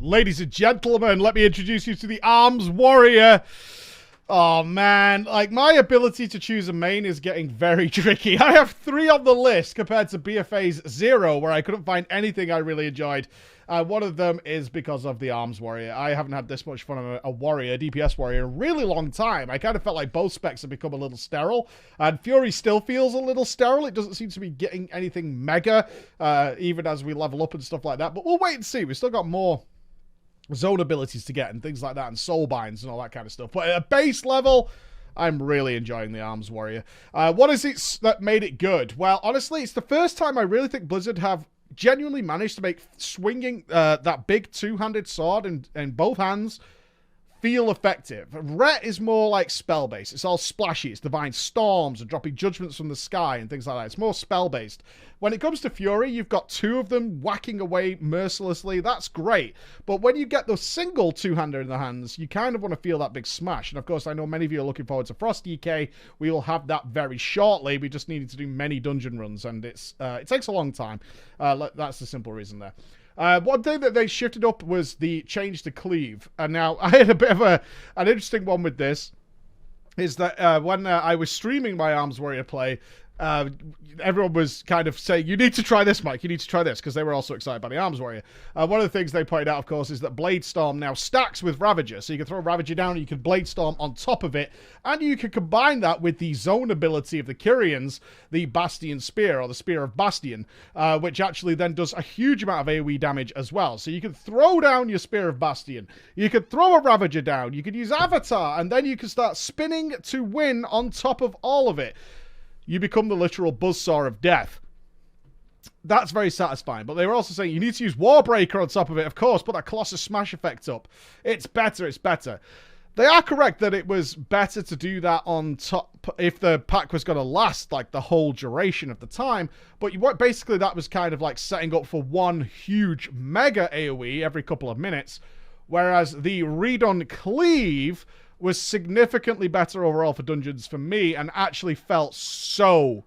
Ladies and gentlemen, let me introduce you to the Arms Warrior. Oh, man. Like, my ability to choose a main is getting very tricky. I have 3 on the list compared to BFA's 0, where I couldn't find anything I really enjoyed. One of them is because of the Arms Warrior. I haven't had this much fun on a warrior, DPS warrior, in a really long time. I kind of felt like both specs have become a little sterile, and Fury still feels a little sterile. It doesn't seem to be getting anything mega, even as we level up and stuff like that. But we'll wait and see. We've still got more zone abilities to get and things like that, and soul binds and all that kind of stuff. But at a base level, I'm really enjoying the Arms Warrior. What is it that made it good? Well, honestly, it's the first time I really think Blizzard have genuinely managed to make swinging that big two-handed sword in both hands feel effective. Ret is more like spell-based. It's all splashy. It's divine storms and dropping judgments from the sky and things like that. It's more spell-based. When it comes to Fury, you've got 2 of them whacking away mercilessly. That's great. But when you get the single two-hander in the hands, you kind of want to feel that big smash. And of course, I know many of you are looking forward to Frost DK. We will have that very shortly. We just needed to do many dungeon runs, and it takes a long time. That's the simple reason there. One thing that they shifted up was the change to cleave. And now, I had a bit of an interesting one with this, is that when I was streaming my Arms Warrior play, everyone was kind of saying, you need to try this, Mike, you need to try this, because they were also excited by the Arms Warrior. One of the things they pointed out, of course, is that Blade Storm now stacks with Ravager, so you can throw Ravager down, and you can Blade Storm on top of it, and you can combine that with the zone ability of the Kyrians, the Bastion Spear, or the Spear of Bastion, which actually then does a huge amount of AoE damage as well. So you can throw down your Spear of Bastion, you could throw a Ravager down, you could use Avatar, and then you can start spinning to win on top of all of it. You become the literal buzzsaw of death. That's very satisfying. But they were also saying you need to use Warbreaker on top of it, of course, put that Colossus Smash effect up. It's better, it's better. They are correct that it was better to do that on top if the pack was going to last like the whole duration of the time. But basically that was kind of like setting up for one huge mega AoE every couple of minutes. Whereas the redone Cleave was significantly better overall for dungeons for me, and actually felt so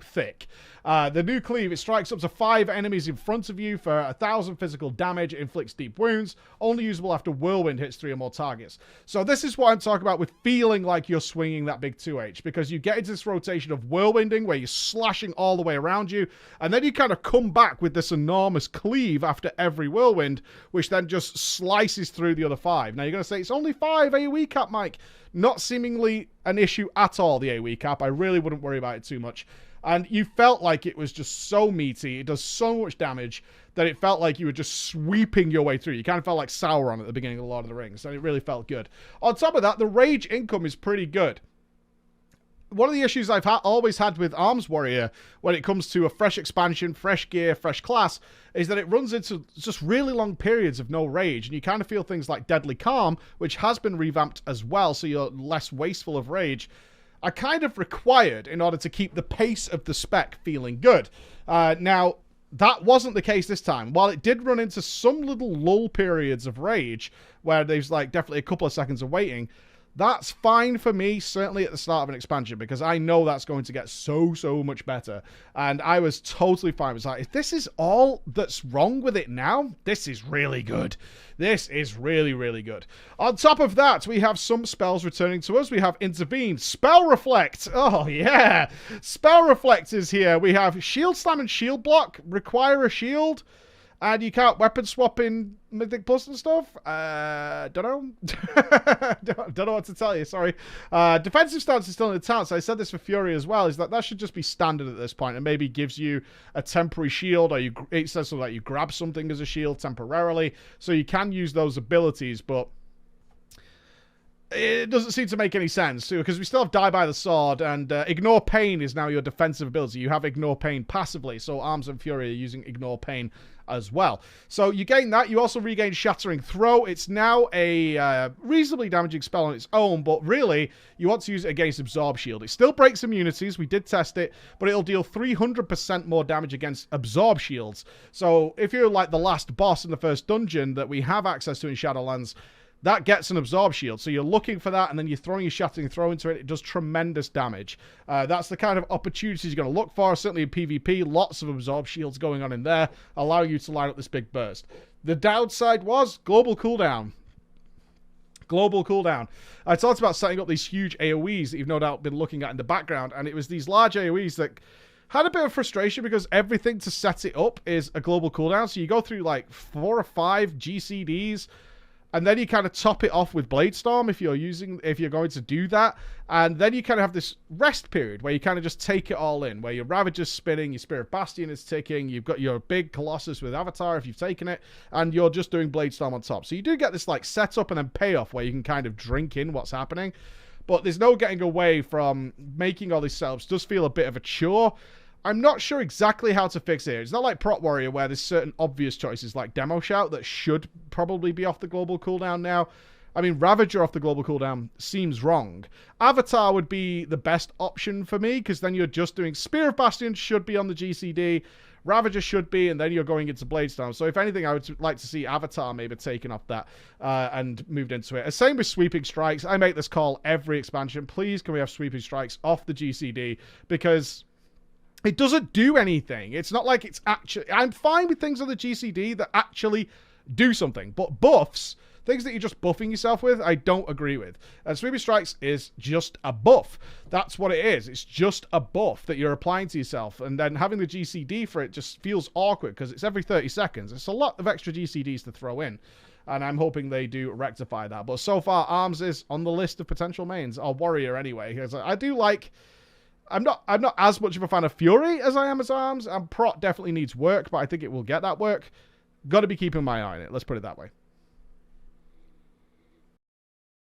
thick. The new Cleave, it strikes up to 5 enemies in front of you for 1,000 physical damage, it inflicts deep wounds, only usable after Whirlwind hits 3 or more targets. So this is what I'm talking about with feeling like you're swinging that big 2H, because you get into this rotation of Whirlwinding where you're slashing all the way around you, and then you kind of come back with this enormous Cleave after every Whirlwind, which then just slices through the other 5. Now you're going to say, it's only 5 AoE cap, Mike. Not seemingly an issue at all, the AoE cap. I really wouldn't worry about it too much. And you felt like it was just so meaty, it does so much damage, that it felt like you were just sweeping your way through. You kind of felt like Sauron at the beginning of The Lord of the Rings, and it really felt good. On top of that, the rage income is pretty good. One of the issues I've always had with Arms Warrior when it comes to a fresh expansion, fresh gear, fresh class, is that it runs into just really long periods of no rage, and you kind of feel things like Deadly Calm, which has been revamped as well, so you're less wasteful of rage, are kind of required in order to keep the pace of the spec feeling good. Now, that wasn't the case this time. While it did run into some little lull periods of rage, where there's like definitely a couple of seconds of waiting, that's fine for me, certainly at the start of an expansion, because I know that's going to get so much better. And I was totally fine. It's like, if this is all that's wrong with it now, this is really good. This is really good. On top of that, we have some spells returning to us. We have Intervene, Spell Reflect. Oh, yeah. Spell Reflect is here. We have Shield Slam and Shield Block, require a shield. And you can't weapon swap in Mythic Plus and stuff? Don't know. don't know what to tell you, sorry. Defensive stance is still in the town, so I said this for Fury as well, is that should just be standard at this point, and maybe gives you a temporary shield, or it says so that you grab something as a shield temporarily, so you can use those abilities, but it doesn't seem to make any sense, too, because we still have Die by the Sword, and Ignore Pain is now your defensive ability. You have Ignore Pain passively, so Arms and Fury are using Ignore Pain as well. So you gain that. You also regain Shattering Throw. It's now a reasonably damaging spell on its own, but really, you want to use it against Absorb Shield. It still breaks immunities. We did test it, but it'll deal 300% more damage against Absorb Shields. So if you're like the last boss in the first dungeon that we have access to in Shadowlands, that gets an Absorb Shield. So you're looking for that, and then you're throwing your Shattering Throw into it. It does tremendous damage. That's the kind of opportunities you're going to look for. Certainly in PvP, lots of Absorb Shields going on in there, allowing you to line up this big burst. The downside was global cooldown. Global cooldown. I talked about setting up these huge AoEs that you've no doubt been looking at in the background, and it was these large AoEs that had a bit of frustration because everything to set it up is a global cooldown. So you go through like 4 or 5 GCDs, and then you kind of top it off with Bladestorm if you're going to do that. And then you kind of have this rest period where you kind of just take it all in, where your Ravager's spinning, your Spirit Bastion is ticking, you've got your big Colossus with Avatar if you've taken it, and you're just doing Bladestorm on top. So you do get this like setup and then payoff where you can kind of drink in what's happening. But there's no getting away from making all these setups. It does feel a bit of a chore. I'm not sure exactly how to fix it. It's not like Prot Warrior where there's certain obvious choices like Demo Shout that should probably be off the global cooldown now. I mean, Ravager off the global cooldown seems wrong. Avatar would be the best option for me because then you're just doing Spear of Bastion should be on the GCD, Ravager should be, and then you're going into Bladestorm. So if anything, I would like to see Avatar maybe taken off that and moved into it. Same with Sweeping Strikes. I make this call every expansion. Please, can we have Sweeping Strikes off the GCD because it doesn't do anything. It's not like it's actually... I'm fine with things on the GCD that actually do something. But buffs, things that you're just buffing yourself with, I don't agree with. And Sweeping Strikes is just a buff. That's what it is. It's just a buff that you're applying to yourself. And then having the GCD for it just feels awkward because it's every 30 seconds. It's a lot of extra GCDs to throw in. And I'm hoping they do rectify that. But so far, Arms is on the list of potential mains. Or Warrior anyway. Because I do like... I'm not as much of a fan of Fury as I am as Arms, and Prot definitely needs work, but I think it will get that work. Got to be keeping my eye on it. Let's put it that way.